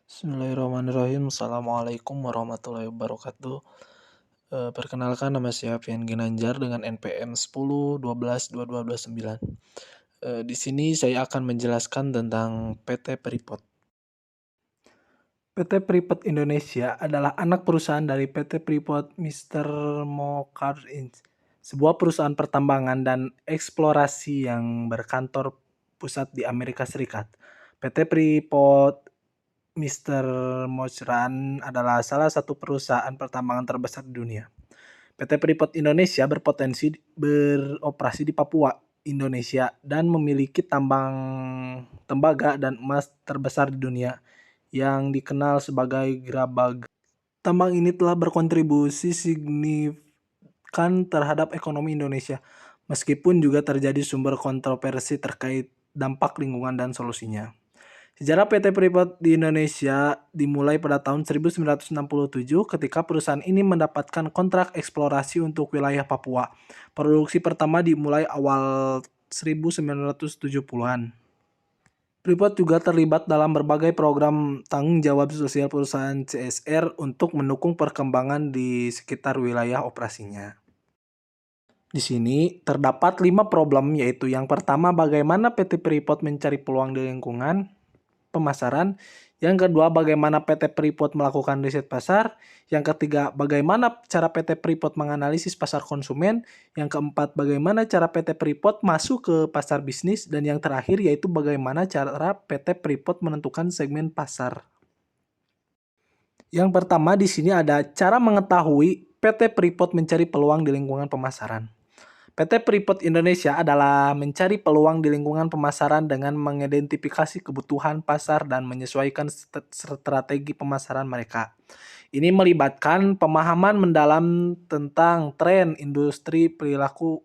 Bismillahirrahmanirrahim. Assalamualaikum warahmatullahi wabarakatuh. Perkenalkan nama saya Fian Ginanjar dengan NPM 10 12 22 29. Di sini saya akan menjelaskan tentang PT Freeport. PT Freeport Indonesia adalah anak perusahaan dari PT Freeport Mr. Mokar Inc., sebuah perusahaan pertambangan dan eksplorasi yang berkantor pusat di Amerika Serikat. PT Freeport Mr. Mojran adalah salah satu perusahaan pertambangan terbesar di dunia. PT Freeport Indonesia berpotensi beroperasi di Papua, Indonesia, dan memiliki tambang tembaga dan emas terbesar di dunia yang dikenal sebagai Grabag. Tambang ini telah berkontribusi signifikan terhadap ekonomi Indonesia, meskipun juga terjadi sumber kontroversi terkait dampak lingkungan dan solusinya. Sejarah PT Freeport di Indonesia dimulai pada tahun 1967 ketika perusahaan ini mendapatkan kontrak eksplorasi untuk wilayah Papua. Produksi pertama dimulai awal 1970-an. Freeport juga terlibat dalam berbagai program tanggung jawab sosial perusahaan CSR untuk mendukung perkembangan di sekitar wilayah operasinya. Di sini terdapat 5 problem, yaitu yang pertama bagaimana PT Freeport mencari peluang di lingkungan pemasaran, yang kedua bagaimana PT Freeport melakukan riset pasar, yang ketiga bagaimana cara PT Freeport menganalisis pasar konsumen, yang keempat bagaimana cara PT Freeport masuk ke pasar bisnis, dan yang terakhir yaitu bagaimana cara PT Freeport menentukan segmen pasar. Yang pertama di sini ada cara mengetahui PT Freeport mencari peluang di lingkungan pemasaran. PT Freeport Indonesia adalah mencari peluang di lingkungan pemasaran dengan mengidentifikasi kebutuhan pasar dan menyesuaikan strategi pemasaran mereka. Ini melibatkan pemahaman mendalam tentang tren industri, perilaku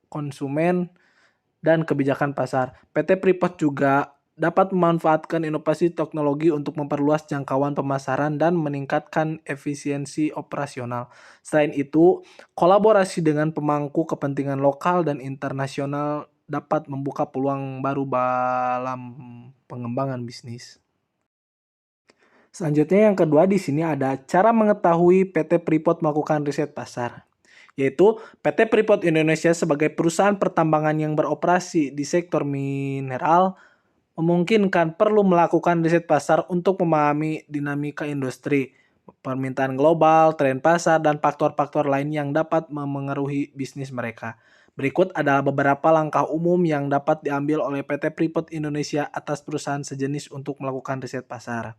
konsumen, dan kebijakan pasar. PT Freeport juga dapat memanfaatkan inovasi teknologi untuk memperluas jangkauan pemasaran dan meningkatkan efisiensi operasional. Selain itu, kolaborasi dengan pemangku kepentingan lokal dan internasional dapat membuka peluang baru dalam pengembangan bisnis. Selanjutnya yang kedua di sini ada cara mengetahui PT Freeport melakukan riset pasar, yaitu PT Freeport Indonesia sebagai perusahaan pertambangan yang beroperasi di sektor mineral memungkinkan perlu melakukan riset pasar untuk memahami dinamika industri, permintaan global, tren pasar, dan faktor-faktor lain yang dapat memengaruhi bisnis mereka. Berikut adalah beberapa langkah umum yang dapat diambil oleh PT Freeport Indonesia atas perusahaan sejenis untuk melakukan riset pasar.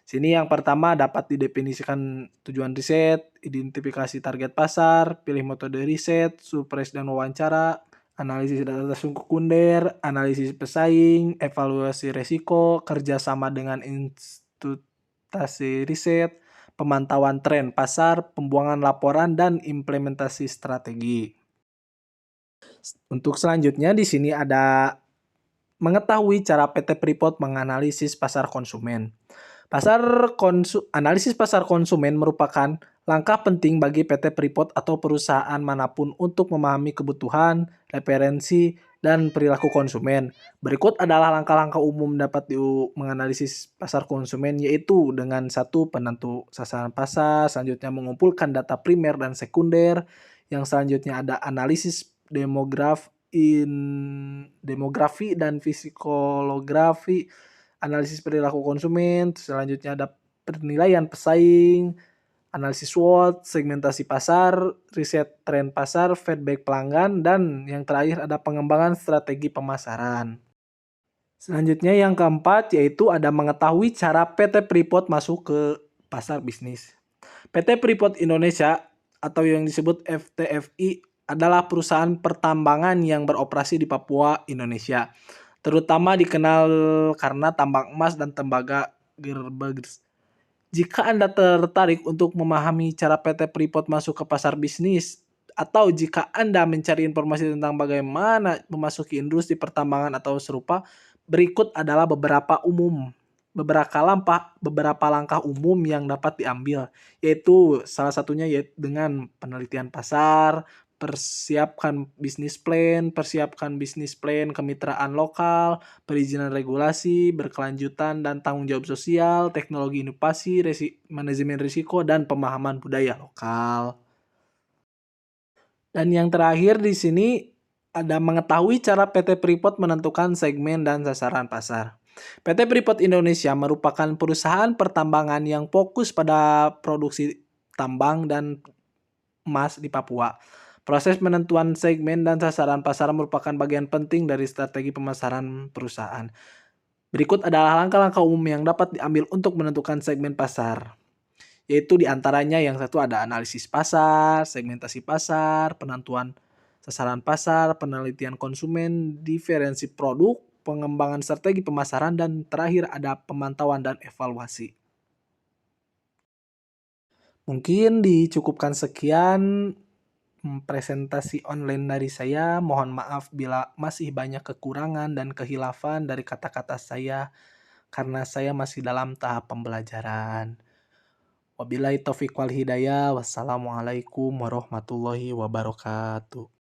Sini yang pertama dapat didefinisikan tujuan riset, identifikasi target pasar, pilih metode riset, surprise dan wawancara, analisis data sekunder, analisis pesaing, evaluasi resiko, kerjasama dengan institusi riset, pemantauan tren pasar, pembuangan laporan, dan implementasi strategi. Untuk selanjutnya di sini ada mengetahui cara PT Freeport menganalisis pasar konsumen. Analisis pasar konsumen merupakan langkah penting bagi PT Freeport atau perusahaan manapun untuk memahami kebutuhan, referensi, dan perilaku konsumen. Berikut adalah langkah-langkah umum dapat menganalisis pasar konsumen, yaitu dengan satu penentu sasaran pasar, selanjutnya mengumpulkan data primer dan sekunder, yang selanjutnya ada analisis demografi dan psikolografi, analisis perilaku konsumen, selanjutnya ada penilaian pesaing, analisis SWOT, segmentasi pasar, riset tren pasar, feedback pelanggan, dan yang terakhir ada pengembangan strategi pemasaran. Selanjutnya yang keempat yaitu ada mengetahui cara PT Freeport masuk ke pasar bisnis. PT Freeport Indonesia atau yang disebut FTFI adalah perusahaan pertambangan yang beroperasi di Papua, Indonesia. Terutama dikenal karena tambang emas dan tembaga gerbers. Jika Anda tertarik untuk memahami cara PT Freeport masuk ke pasar bisnis, atau jika Anda mencari informasi tentang bagaimana memasuki industri pertambangan atau serupa, berikut adalah beberapa langkah umum yang dapat diambil, yaitu salah satunya yaitu dengan penelitian pasar, persiapkan bisnis plan kemitraan lokal, perizinan regulasi, berkelanjutan dan tanggung jawab sosial, teknologi inovasi, manajemen risiko, dan pemahaman budaya lokal. Dan yang terakhir di sini ada mengetahui cara PT Freeport menentukan segmen dan sasaran pasar. PT Freeport Indonesia merupakan perusahaan pertambangan yang fokus pada produksi tambang dan emas di Papua. Proses penentuan segmen dan sasaran pasar merupakan bagian penting dari strategi pemasaran perusahaan. Berikut adalah langkah-langkah umum yang dapat diambil untuk menentukan segmen pasar. Yaitu diantaranya yang satu ada analisis pasar, segmentasi pasar, penentuan sasaran pasar, penelitian konsumen, diferensi produk, pengembangan strategi pemasaran, dan terakhir ada pemantauan dan evaluasi. Mungkin dicukupkan sekian presentasi online dari saya. Mohon maaf bila masih banyak kekurangan dan kehilafan dari kata-kata saya karena saya masih dalam tahap pembelajaran. Wabillahi taufiq wal hidayah. Wassalamualaikum warahmatullahi wabarakatuh.